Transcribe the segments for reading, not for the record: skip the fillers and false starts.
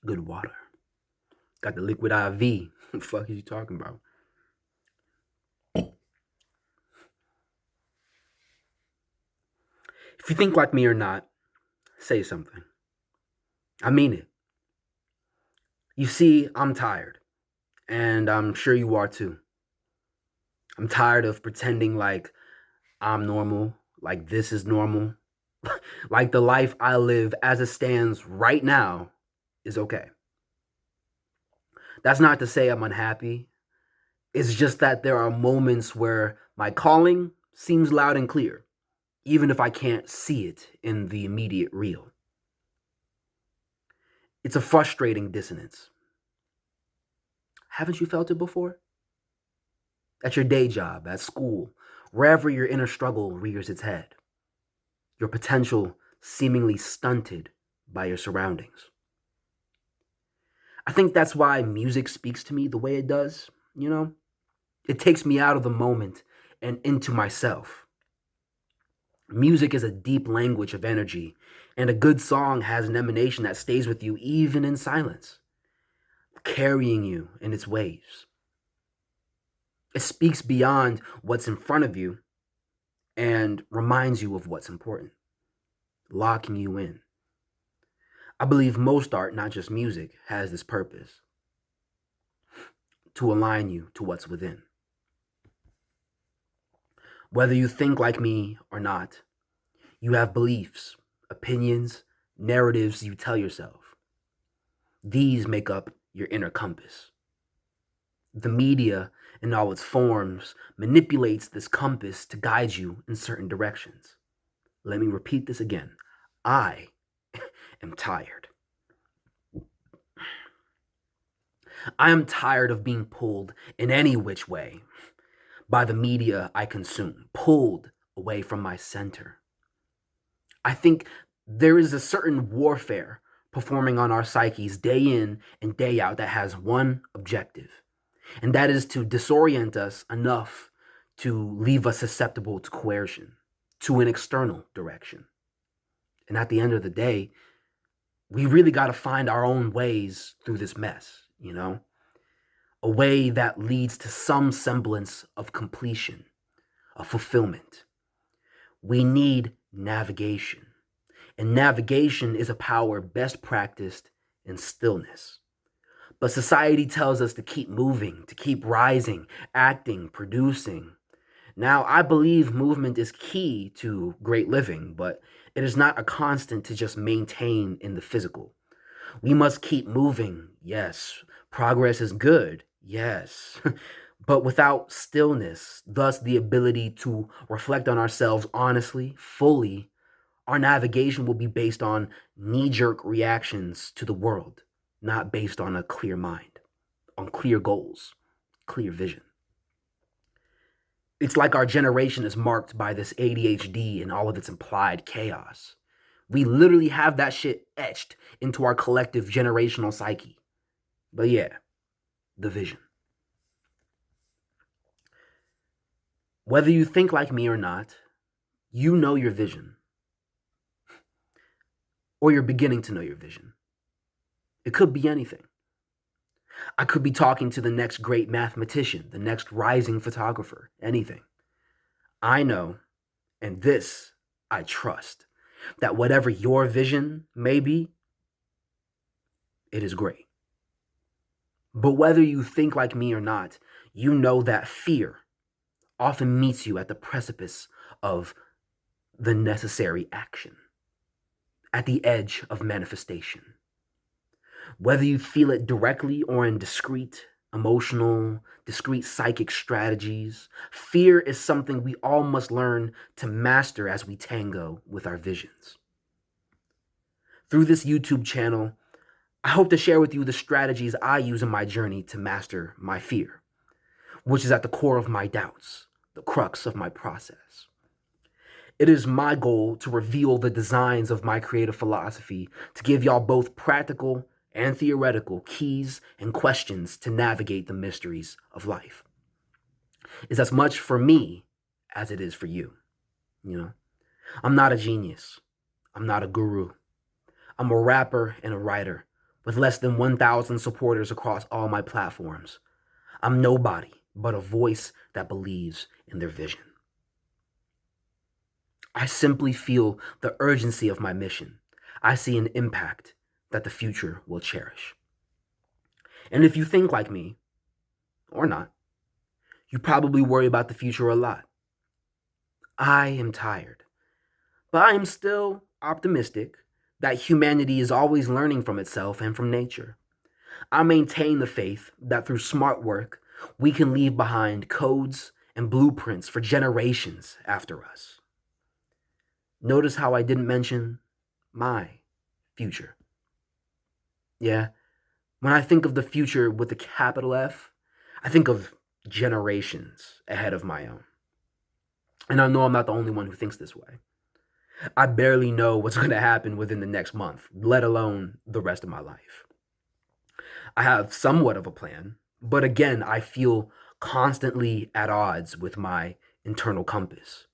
Good water. Got the liquid IV. What the fuck is you talking about? If you think like me or not, say something. I mean it. You see, I'm tired, and I'm sure you are too. I'm tired of pretending like I'm normal, like this is normal, like the life I live as it stands right now is okay. That's not to say I'm unhappy. It's just that there are moments where my calling seems loud and clear, even if I can't see it in the immediate real. It's a frustrating dissonance. Haven't you felt it before? At your day job, at school, wherever your inner struggle rears its head, your potential seemingly stunted by your surroundings. I think that's why music speaks to me the way it does, you know? It takes me out of the moment and into myself. Music is a deep language of energy, and a good song has an emanation that stays with you even in silence, carrying you in its waves. It speaks beyond what's in front of you and reminds you of what's important, locking you in. I believe most art, not just music, has this purpose to align you to what's within. Whether you think like me or not, you have beliefs, opinions, narratives you tell yourself. These make up your inner compass. The media, in all its forms, manipulates this compass to guide you in certain directions. Let me repeat this again. I am tired. I am tired of being pulled in any which way by the media I consume, pulled away from my center. I think there is a certain warfare performing on our psyches day in and day out that has one objective, and that is to disorient us enough to leave us susceptible to coercion, to an external direction. And at the end of the day, we really got to find our own ways through this mess, you know? A way that leads to some semblance of completion, of fulfillment. We need navigation. And navigation is a power best practiced in stillness. But society tells us to keep moving, to keep rising, acting, producing. Now, I believe movement is key to great living, but it is not a constant to just maintain in the physical. We must keep moving, yes. Progress is good, yes. But without stillness, thus the ability to reflect on ourselves honestly, fully, our navigation will be based on knee jerk reactions to the world, not based on a clear mind, on clear goals, clear vision. It's like our generation is marked by this ADHD and all of its implied chaos. We literally have that shit etched into our collective generational psyche. But yeah, the vision. Whether you think like me or not, you know your vision, or you're beginning to know your vision. It could be anything. I could be talking to the next great mathematician, the next rising photographer, anything. I know, and this I trust, that whatever your vision may be, it is great. But whether you think like me or not, you know that fear often meets you at the precipice of the necessary action, at the edge of manifestation. Whether you feel it directly or in discrete, emotional, discrete psychic strategies, fear is something we all must learn to master as we tango with our visions. Through this YouTube channel, I hope to share with you the strategies I use in my journey to master my fear, which is at the core of my doubts, the crux of my process. It is my goal to reveal the designs of my creative philosophy to give y'all both practical and theoretical keys and questions to navigate the mysteries of life. It's as much for me as it is for you, you know? I'm not a genius. I'm not a guru. I'm a rapper and a writer with less than 1,000 supporters across all my platforms. I'm nobody but a voice that believes in their vision. I simply feel the urgency of my mission. I see an impact that the future will cherish. And if you think like me, or not, you probably worry about the future a lot. I am tired, but I am still optimistic that humanity is always learning from itself and from nature. I maintain the faith that through smart work, we can leave behind codes and blueprints for generations after us. Notice how I didn't mention my future. Yeah, when I think of the future with a capital F, I think of generations ahead of my own. And I know I'm not the only one who thinks this way. I barely know what's going to happen within the next month, let alone the rest of my life. I have somewhat of a plan, but again, I feel constantly at odds with my internal compass.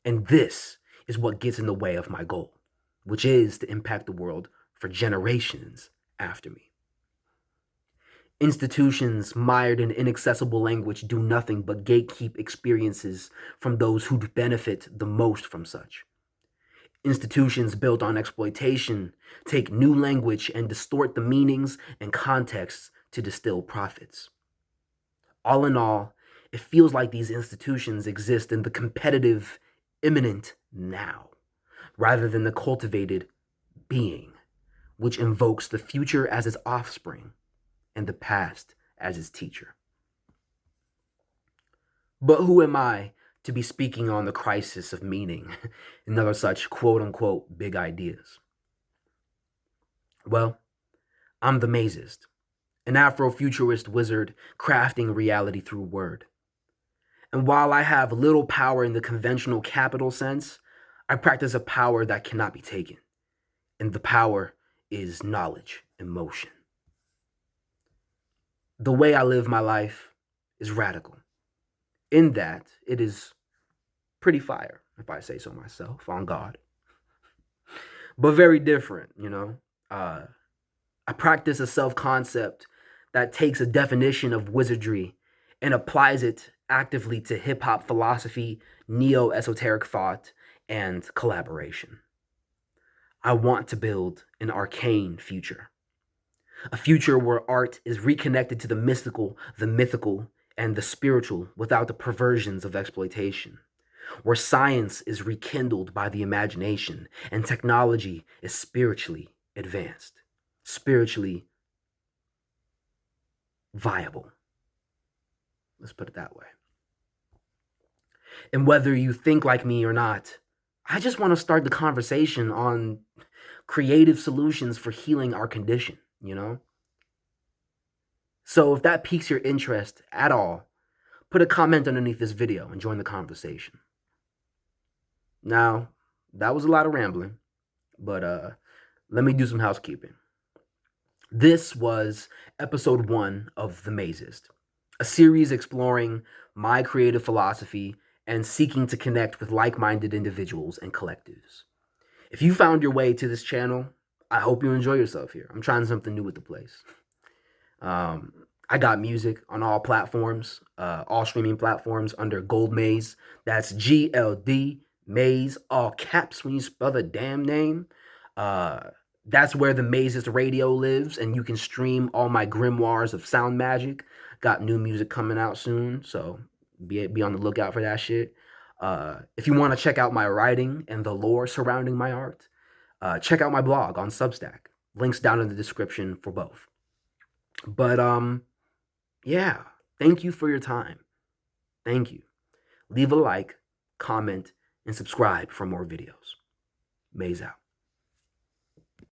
And this is what gets in the way of my goal, which is to impact the world for generations after me. Institutions mired in inaccessible language do nothing but gatekeep experiences from those who benefit the most from such. Institutions built on exploitation take new language and distort the meanings and contexts to distill profits. All in all, it feels like these institutions exist in the competitive, imminent now, rather than the cultivated being, which invokes the future as its offspring and the past as its teacher. But who am I to be speaking on the crisis of meaning and other such quote-unquote big ideas? Well, I'm the Mazist, an Afrofuturist wizard crafting reality through word. And while I have little power in the conventional capital sense, I practice a power that cannot be taken. And the power is knowledge in motion. The way I live my life is radical, in that it is pretty fire, if I say so myself, on God. But very different, you know. I practice a self-concept that takes a definition of wizardry and applies it actively to hip-hop philosophy, neo-esoteric thought, and collaboration. I want to build an arcane future. A future where art is reconnected to the mystical, the mythical, and the spiritual without the perversions of exploitation. Where science is rekindled by the imagination and technology is spiritually advanced, spiritually viable. Let's put it that way. And whether you think like me or not, I just want to start the conversation on creative solutions for healing our condition, you know? So if that piques your interest at all, put a comment underneath this video and join the conversation. Now, that was a lot of rambling, but let me do some housekeeping. This was episode 1 of The Mazist, a series exploring my creative philosophy and seeking to connect with like-minded individuals and collectives. If you found your way to this channel, I hope you enjoy yourself here. I'm trying something new with the place. I got music on all platforms, all streaming platforms under Gold Maze. That's GLD Maze, all caps when you spell the damn name. That's where the Mazist radio lives, and you can stream all my grimoires of sound magic. Got new music coming out soon, so be on the lookout for that shit. If you want to check out my writing and the lore surrounding my art, check out my blog on Substack. Links down in the description for both. But yeah, thank you for your time. Thank you. Leave a like, comment, and subscribe for more videos. Maze out.